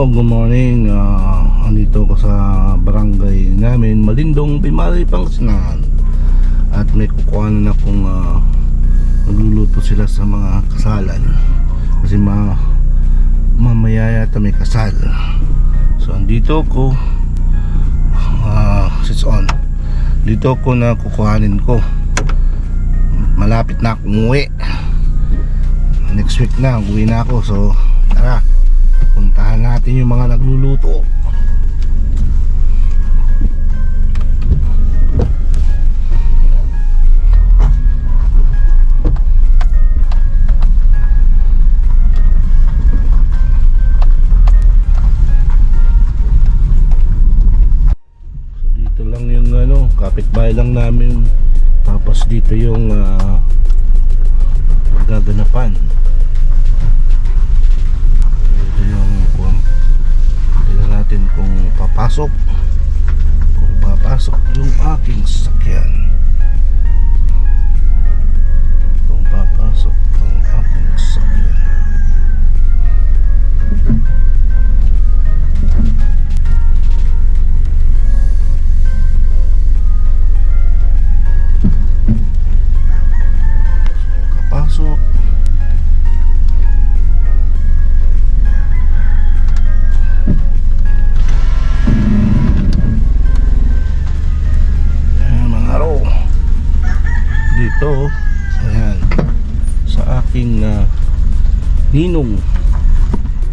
Hello, good morning. Andito ko sa barangay namin, Malindong, Bimari, Pangasinan. At may kukuhanan akong magluluto sila sa mga kasalan. Kasi mamaya yata may kasal. So andito ko, sits on. Dito ko na kukuhanin ko. Malapit na akong umuwi. Next week na, uwi na ako. So tara, puntahan natin yung mga nagluluto. So dito lang yung kapitbahay lang namin. Tapos dito yung gaganapan. Tignan natin kung papasok yung aking sasakyan. Kung papasok ang aking sasakyan. Kapasok. Dito, ayan, sa aking ninong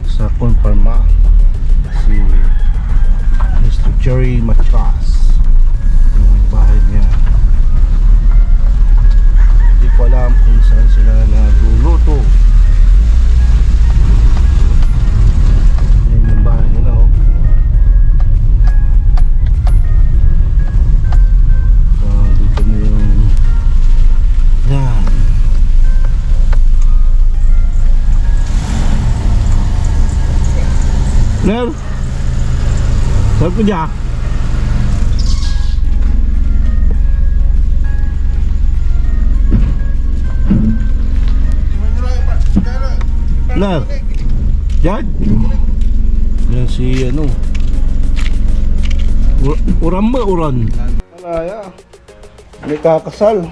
sa Confarma, si Mr. Jerry Machas, yung bahay niya. Hindi ko alam kung saan sila nagluluto. Yan yung bahay nila, oh. Dito na yung yan. Ner, saan ko dyan? Ner, dyan? Yan si Uran ba? Uran? Malaya, may kakasal.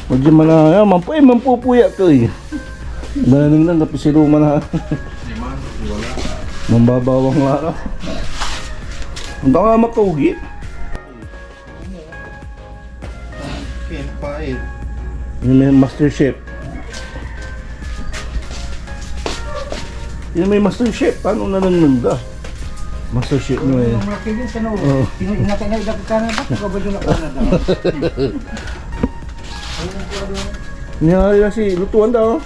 Medyo manaya, mampupuya ko eh. Galing lang, napisiluma na. Mambabawang laro. Ang nga makaugi. Yun may master chef. Yun may master chef. Paano nananda? Master chef mo eh. Ingat nga idak ka na ba? Kabadyo na ka na daw. Niyari na si lutuan daw.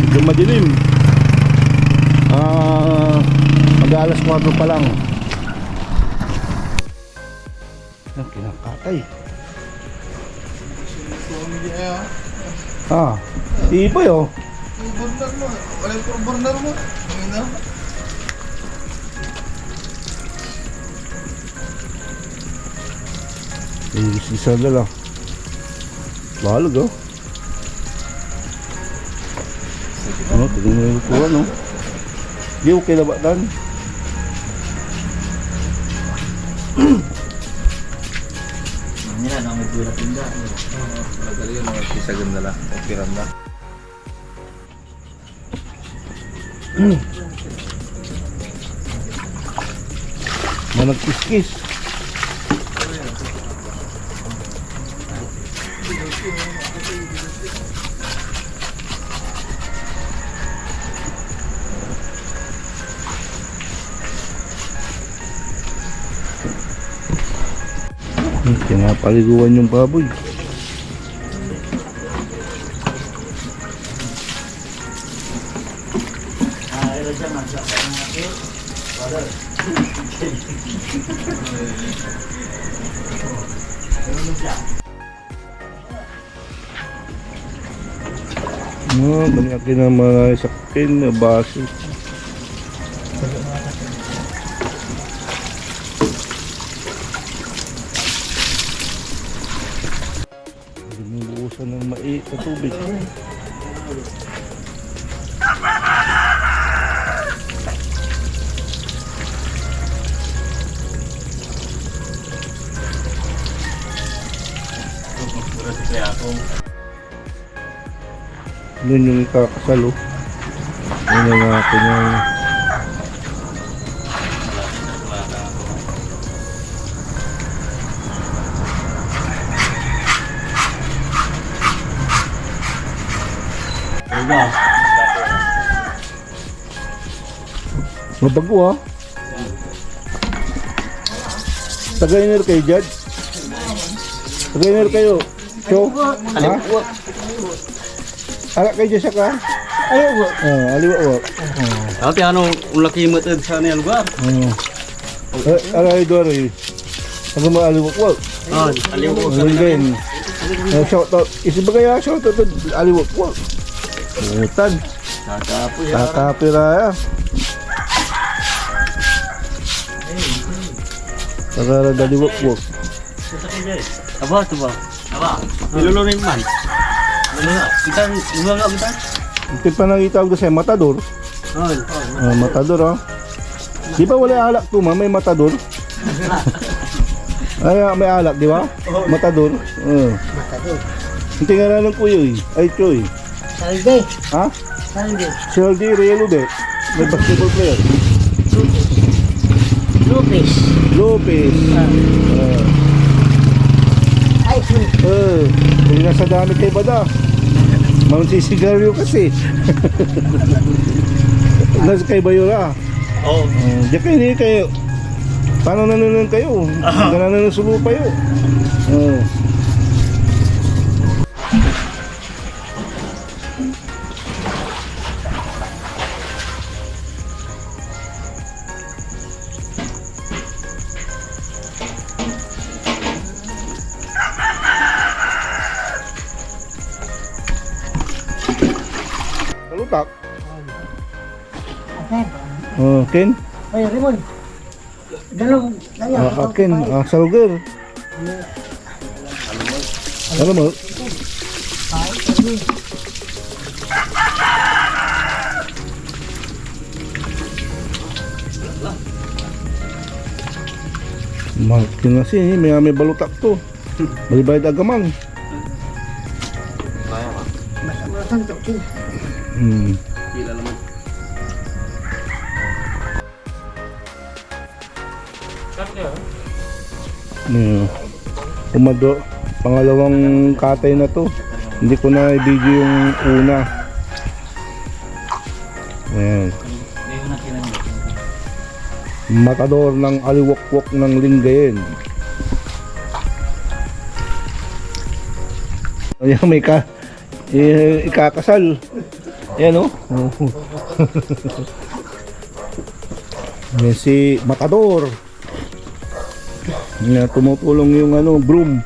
Medyo madilim. Mag-alas 4 pa lang. Ang kinakatay. Iba yun. Burner mo. Wala yung burner mo. Isa na lang. Bahalag oh. Tignan mo yung kuha no. Di okay na ba dan? Nila na may bulat tinda. Madali yun. Isa ganda lang. Okay randa. Managkiskis. Pinapaliguan yung baboy. Banyak din ang mga sakit na baso. Binubuhusan ng mait na tubig. Yun yung ikakasal, oh. Yun yung natin yung mabago, ha? Tagayner kayo, Jad? Tagayner kayo? So, ha? Alak kayo dyan siya ka? Ayaw, Aliwa. Ate, ano, ulaki mo ito sa niya lugar? Alay doon, eh. Ano mo aliwa ko? Aliw ko. Ano din? Shout out. Isi ba kaya shout out? Aliwa ko. Tan. Tatapira ya. Tagara dali wok. Aba, ito ba? Nilulunin man. Kita, umaga kita? Ito pa nang itawag doon sa matador. Matador, ha? Di ba wala alak to, ma? May matador. Ay, may alak, di ba? Matador. matado. Hindi nga lang ng kuya, eh. Ay, Choy. Salde. Ha? Salde. Sheldy Rielo de. May basketball player. Lupis. Lopez. Ay, Kung nasa dami kay Bada. Magsisigaryo kasi. Nasa kay Bayora. Oo. Diyan kayo, hindi kayo. Paano nanonood kayo? Gananan ng sulupa yun. Talutak. Ken? ay, Rimon. Dalawang, Ken, Salger. Alam mo? Malaki na siya, may balutak to. Balibayad agamang. Masang tokin. Kila naman. Umado, pangalawang katay na to. Hindi ko na i-video yung una. Ayan. Matador ng aliwakwak ng Lingayen. Ayan, may ikakasal. Ayan, oh. Ayan si Matador. Ayan, tumutulong yung broom.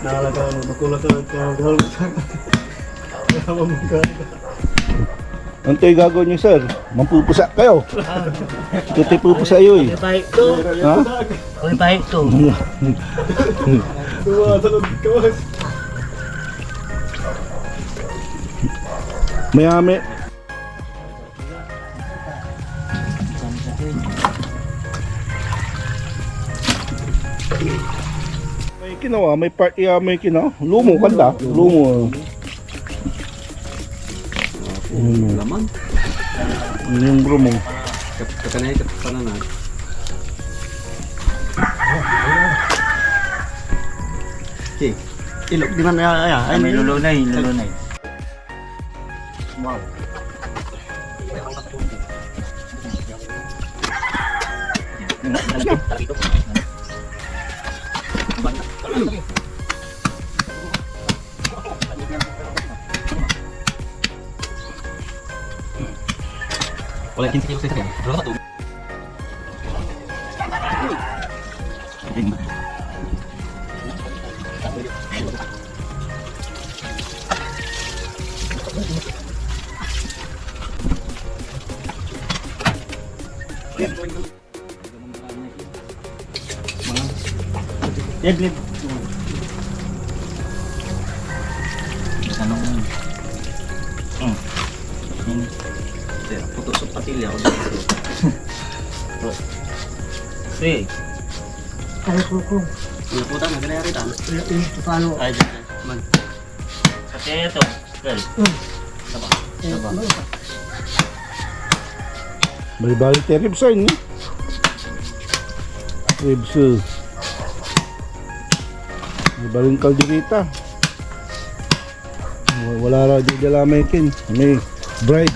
Nakalagaw na, makulak ka nagkahal ko sana. Ano to'y gagawin niyo, sir? Mampupusa kayo. Tuti pupusa yun, eh. Baik to. Ha? Uy, baik to. Tuwa, talod ka. Mayami. May kinawa, may part may kinawa. Lumo kanda. Lumo. Laman. Yung brumo. Kakanay ka pananan. Okay. Ilok di man ay may lulunay. Wow. Oleh 15 kilo saya. Berapa tuh? Deadlift. Ano ko yun? Ini. Puto sa patilya ako dito. Sige. Kaya ko. Puta na ganyan rin. Paano? Ay, dyan. Man. Kasi ito. Girl. Saba. Bali-bali tayo ribs ay, no? Ribs. Bali-baling kalderita. Wala ra di dala mekin. May bride.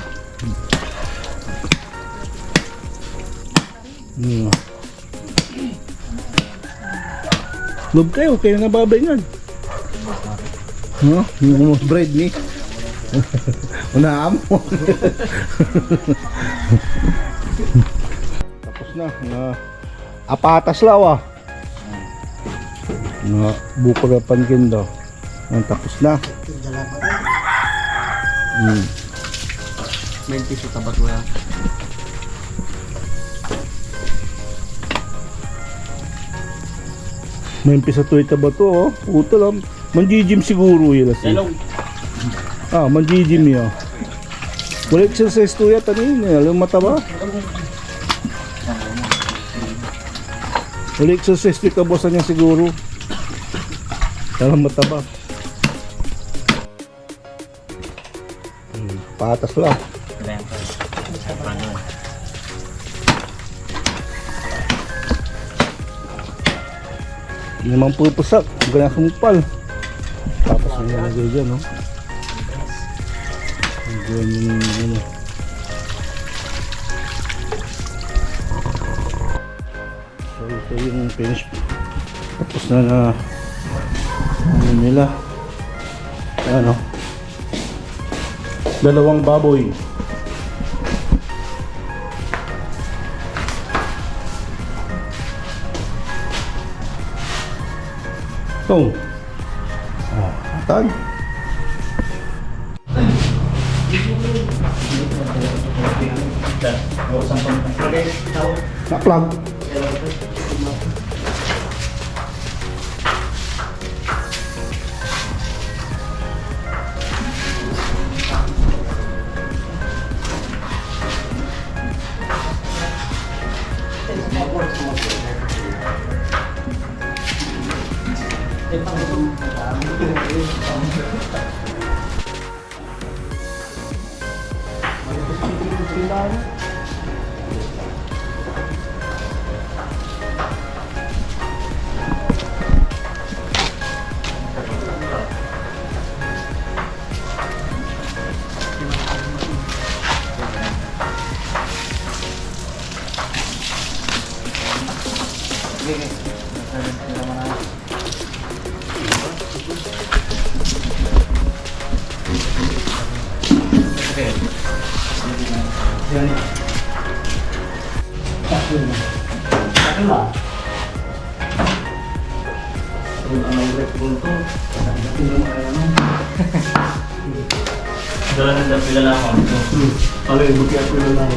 Love kayo na babay yan. No? Yung most bride ni. Unaam mo. Tapos na apatas law ah. Na buko na pankin daw. Tapos na. Main piso tabat mo yan. May umpisa to ita ba to oh? Puta lang. Manjijim siguro yun kasi. Hello. Manjijim yun. Wala exercise to yata niya. Alam mata ba? Wala exercise to kabosan niya siguro. Alam mata ba? Patas lang. Hindi naman pupusak. Huwag ka na sumupal. Tapos na nilagay dyan, no? Ganyan yung ano. So ito yung finish. Tapos na ano nila. Ano? Dalawang baboy. So, atan. Na-plug. Doon na pila lang ako. Kalau ibu kita pun lah.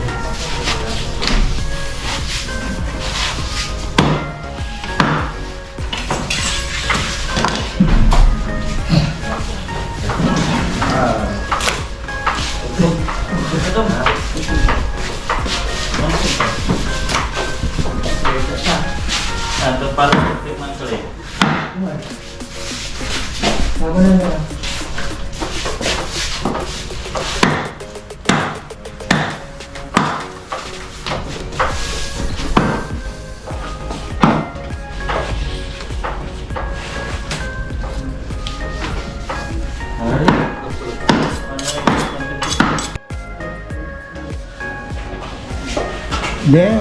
Satu paru lima kali. Apa nama? Damn.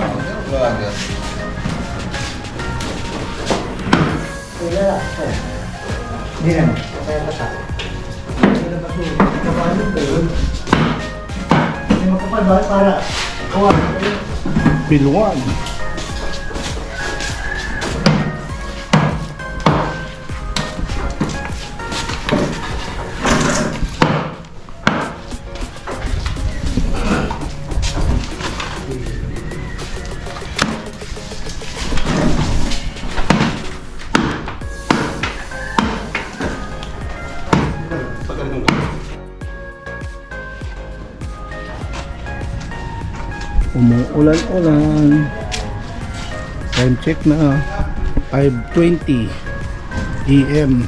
Tidak lah. Ini kan, saya letak. Ini lepas tu, kepala tu. Ini mau kepala balik para. Kawan. Piluan. Umuulan-ulan. Time check na 5:20 AM.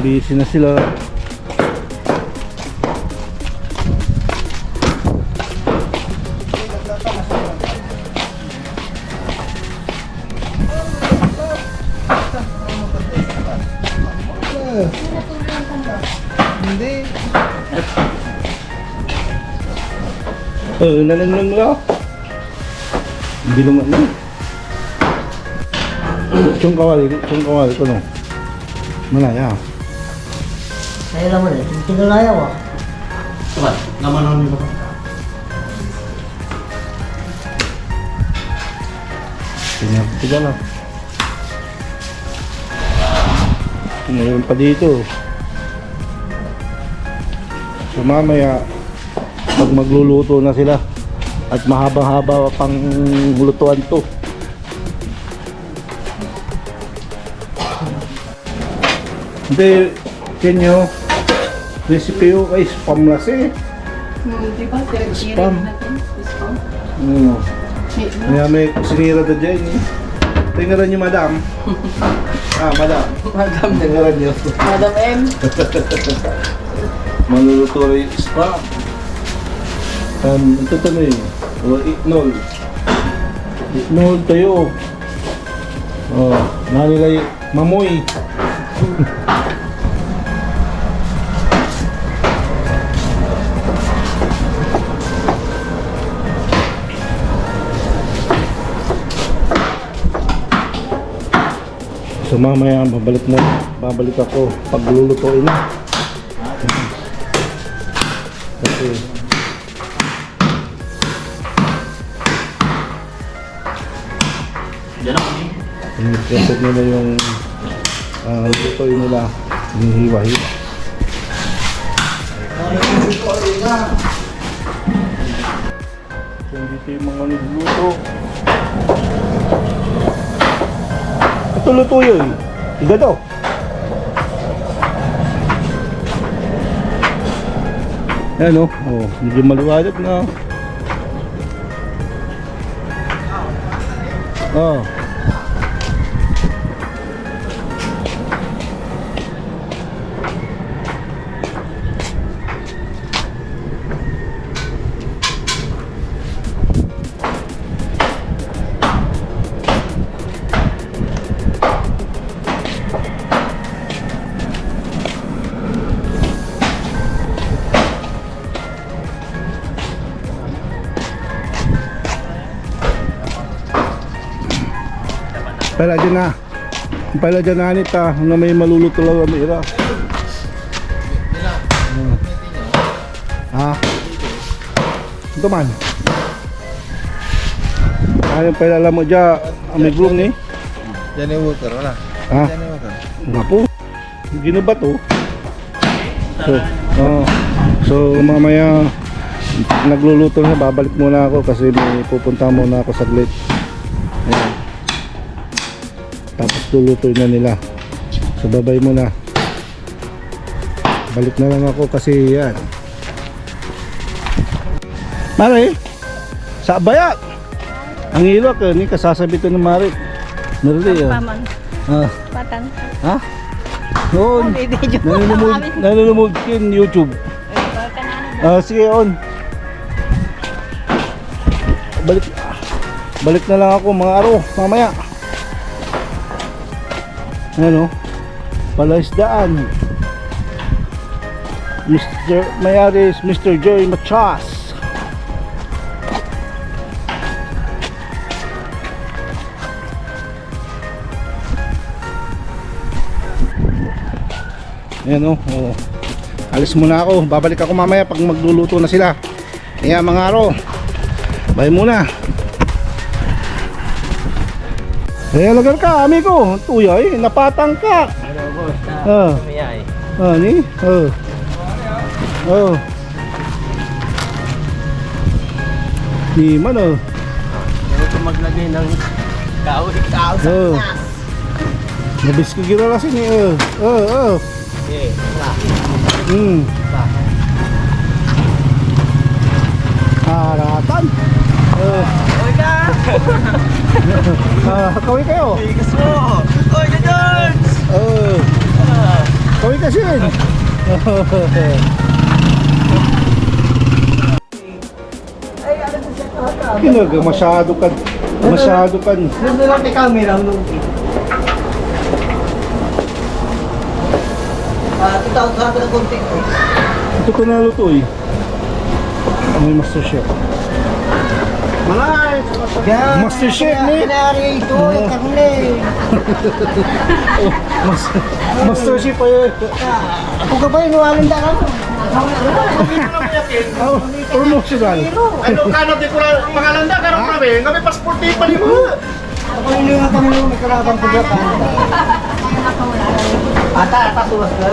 Busy na sila. Hindi. Nalang lang. Hindi naman na. Chung kawali ko no. Malaya. Kaya naman eh, tinalayaw ah. Coba, Naman namin ba? Tiga na. Mayroon pa dito. So mamaya pag magluluto na sila at mahaba-haba pang lutuan to. Hindi, Kenyo, recipe ko kay spam lasi. Di ba? Spam. Natin. Spam. Kaya may sinira na dyan eh. Tingnan niyo madam. Madam. Madam. Tingnan niyo. Madam M. Maluluto rin spam. Ito tanong eh. O itnol. Itnol tayo. Nalilay mamoy. So mamaya babalik ako pag lulutuin na. Kasi Diyan ako eh. Pinipresent nila yung lutuin nila. Hinihiwa-hiwa. So dito yung mga nagluto. Ito luto yun. Iga daw. Ayan o. Medyo maliwanag na. Pala dyan na. Pala dyan na nita. Na may maluluto lang ang ira. Ito man. Ayun pala alam mo dyan. Ang may gloom ni. Johnny Walker, wala. Ha? Johnny Walker. Nga po. Ginubat to. So mamaya nagluluto na. Babalik muna ako kasi may pupunta muna ako saglit. Ayan. Tapos lulutuin na nila. So babay muna. Balik na lang ako kasi yan. Mare, sa bayat. Ang ilok ni kasasabi to ng Mare. Merli ah. Paman. Patang. Ha? Noon. Nanunumog kin YouTube. Sige on. Balik na lang ako mga araw mamaya. Ano? Palaisdaan. Mayari is Mr. Joy Machas. Ayan o. Alis muna ako. Babalik ako mamaya pag magluluto na sila. Kaya mga araw. Bye muna. Lagar ka, amigo. Tuyay, napatang ka. Ano boss? Tumiyay. Ni? Oh. Di man Ito maglagay ng kahoy. Nabis ko gira kasi ni Okay. Haratan. Oy ka! Kawin kayo. Bigas mo! Oy ka George! Kawin kasi rin. Kinaga, masyado kan. Nandun lang kay camera ang nung. Titawag sa atin ng konti. Ito ko naluto eh. May Master Chef. Malay! Master Chef ni. Kinari ito, yung karne. Master Chef pa yun. Ako ka ba yung nuwalan da ka mo? Promotional. Ano ka na di ko lang pangalanda karong kami? Kami pasporti pa ni mo. Ako yung mga kami may karabang pagka ka. Ata suwas ka.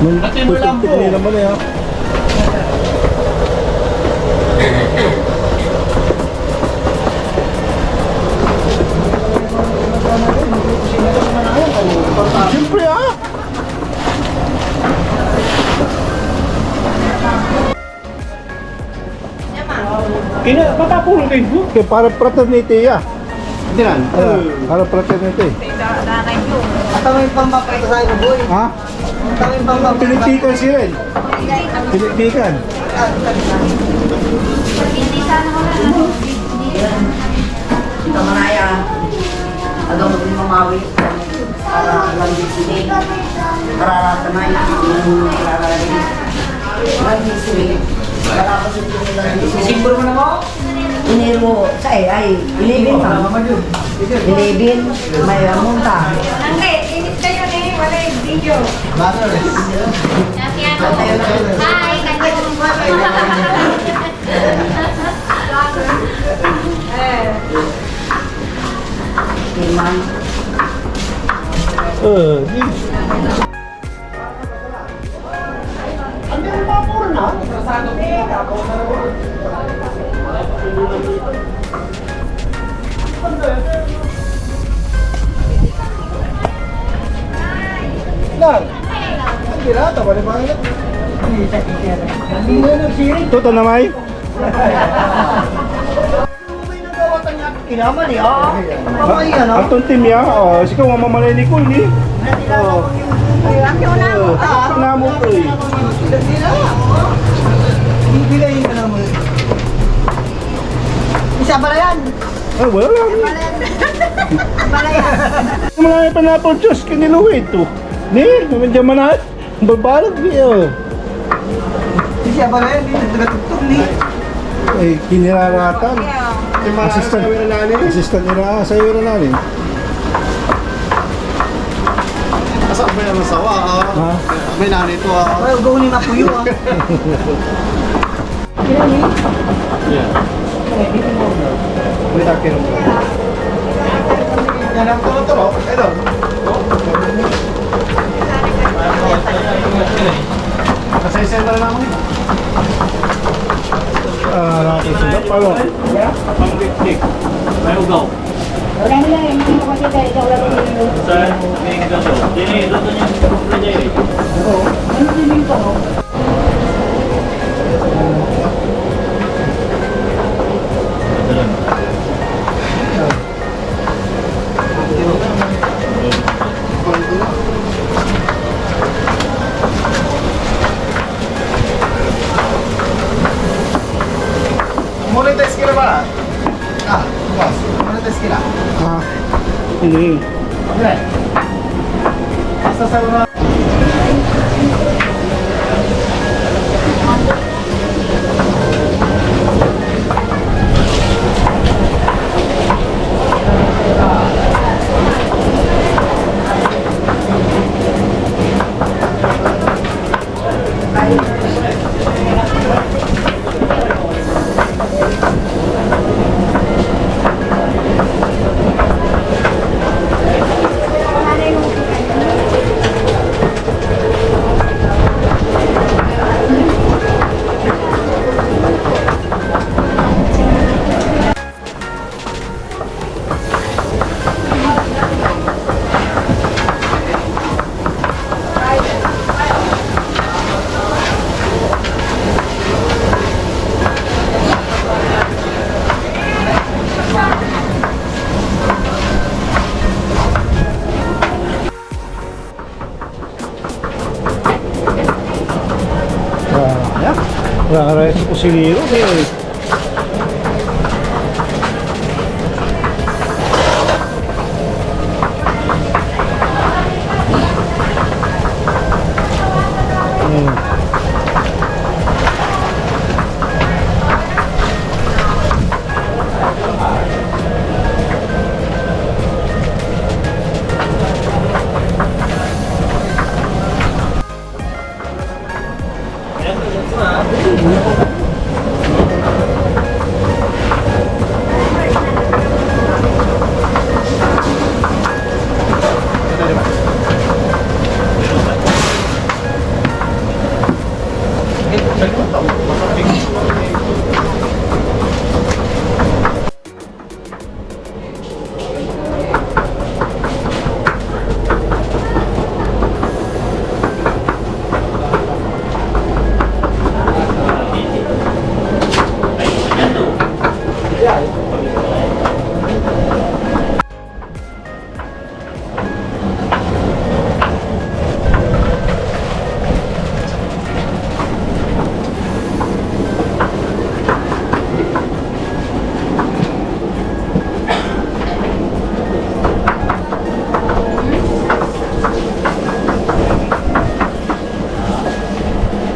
Pati mo lang po. Naman eh ha. Siyempre ha. Papapulong kayo po. Kaya para fraternity ya. Hindi na. Para fraternity. Ata may pambapay ko sa'yo, boy. Ha? Ata may pambapay. Pinitikan siya rin. Pinitikan. Ito manaya. Ano mo din mamawi? Para lang din sini. Kararatanay. Kararatanay. Lang sini. Simbol mo na mo? Inir mo. Sa ay 11 pa. 11. May amunta. Angge, init kayo ni wala yung video. Hi, Iman. Ito namay. Kinaman eh, Mamay yan, Atong team ya. Sikaw mamamalay ni ko ni. Namo ko eh. Bibilayin ka naman. Isa ba yan? Ay, wala lang. Marami pa na po Diyos kiniluwid to. Ni, naman na. Babalog niyo. Isa ba yan? Hindi nagtugtog ni. Eh, kiniraratan. Assistant nila sa iyo na namin. Asa ba yung masawa? Ha? May nani ito Ay, ugaw ni Mapuyo May takin mo. Yan ang tulo-tulo. Ito. Kasay-send na naman. Natin sila palo. Pang-dik-dik. May ugaw. Wala nila yung mga kapatid ay ikaw lang yung Saan? May ugaw. Dini, luto niya. Luto niya eh. ano din ko. Monetize ka na ba? Boss. Monetize ka na. Hindi. Okay. Basta sa mga... Nakaray sa kusiliro.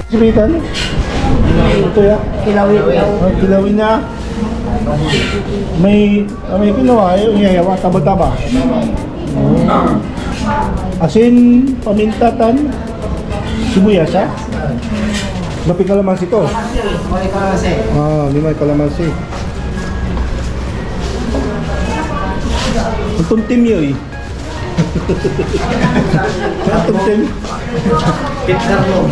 Siritan? Ito ya? Kilawin daw. Kilawin na. May kinuha, yung yayawa, taba-taba. Asin, pamintatan, sibuyas ha? Bapi kalamansi to? May kalasi. Limay kalamansi. Ang tuntim yun eh. Ang tuntim. Pizza mo.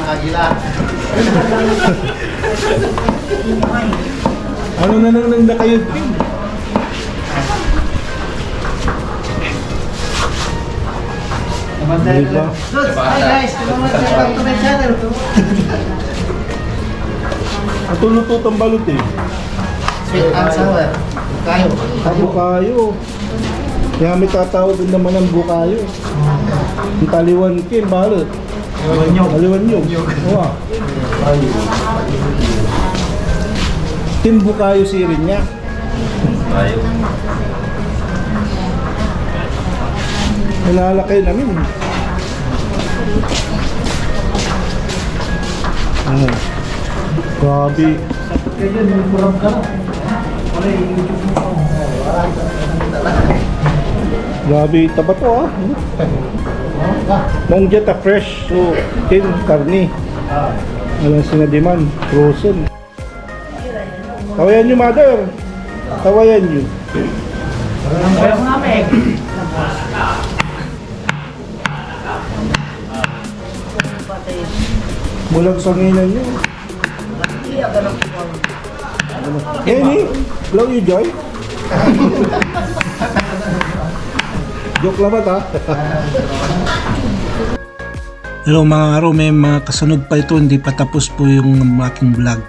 Agila. Ano na nang nakayod? Diba? Hi guys, welcome to my channel. Ito luto tambalot eh. Sweet and sour. Kayo. Bukayo. Kaya may tatawag din naman ng bukayo. Yung taliwan kin, balot. Taliwan nyo. Owa. Tin bukayo sirin niya. Nalalakay namin. Grabe. Grabe, taba to ah. Mong jet fresh, so tin, karni. Walang sinadiman, frozen. Tawayan nyo, mother. Tawayan nyo. Bulag sanginan nyo. Kenny, love you, Joy. Joke lang ba ta? Hello mga araw, may mga kasunod pa ito, hindi pa tapos po yung aking vlog.